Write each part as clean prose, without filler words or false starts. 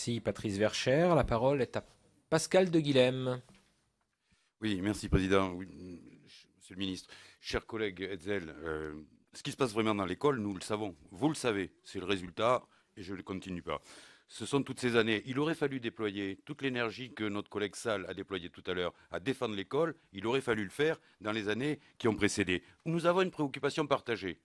Merci Patrice Verchères. La parole est à Pascal de Guilhem. Oui, merci Président. Oui, Monsieur le Ministre, chers collègues Hetzel, ce qui se passe vraiment dans l'école, nous le savons. Vous le savez, c'est le résultat et je ne continue pas. Ce sont toutes ces années. Il aurait fallu déployer toute l'énergie que notre collègue Sall a déployée tout à l'heure à défendre l'école. Il aurait fallu le faire dans les années qui ont précédé. Nous avons une préoccupation partagée.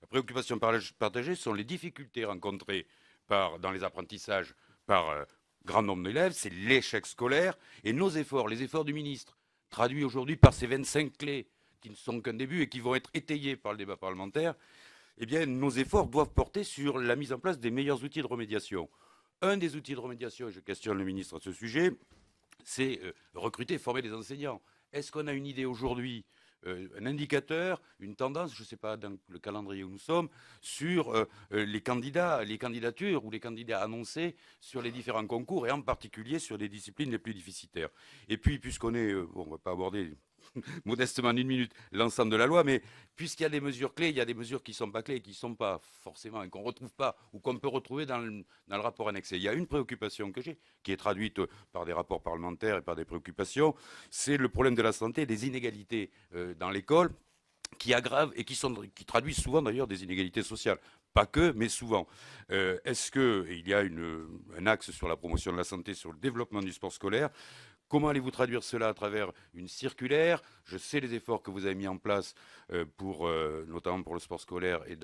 La préoccupation partagée sont les difficultés rencontrées dans les apprentissages par grand nombre d'élèves, c'est l'échec scolaire et nos efforts, les efforts du ministre, traduits aujourd'hui par ces 25 clés qui ne sont qu'un début et qui vont être étayés par le débat parlementaire, eh bien, nos efforts doivent porter sur la mise en place des meilleurs outils de remédiation. Un des outils de remédiation, et je questionne le ministre à ce sujet, c'est recruter et former des enseignants. Est-ce qu'on a une idée aujourd'hui, un indicateur, une tendance, je ne sais pas dans le calendrier où nous sommes, sur les candidats, les candidatures ou les candidats annoncés sur les différents concours et en particulier sur les disciplines les plus déficitaires. Et puis, puisqu'on est, bon, on ne va pas aborder modestement en une minute l'ensemble de la loi, mais puisqu'il y a des mesures clés, il y a des mesures qui ne sont pas clés et qui ne sont pas forcément, et qu'on ne retrouve pas, ou qu'on peut retrouver dans le rapport annexé. Il y a une préoccupation que j'ai, qui est traduite par des rapports parlementaires et par des préoccupations, c'est le problème de la santé, des inégalités dans l'école, qui aggravent et qui traduisent souvent d'ailleurs des inégalités sociales. Pas que, mais souvent. Est-ce qu'il y a un axe sur la promotion de la santé, sur le développement du sport scolaire? Comment allez-vous traduire cela à travers une circulaire? Je sais les efforts que vous avez mis en place notamment pour le sport scolaire et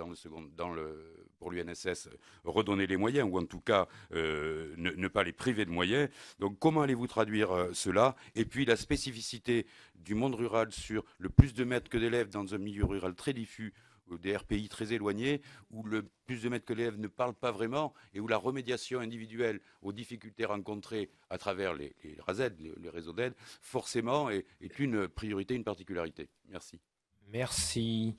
pour l'UNSS, redonner les moyens, ou en tout cas ne pas les priver de moyens. Donc comment allez-vous traduire cela? Et puis la spécificité du monde rural sur le plus de maîtres que d'élèves dans un milieu rural très diffus, des RPI très éloignés, où le plus de maîtres que l'élève ne parle pas vraiment et où la remédiation individuelle aux difficultés rencontrées à travers les RASED, les réseaux d'aide, forcément est une priorité, une particularité. Merci. Merci.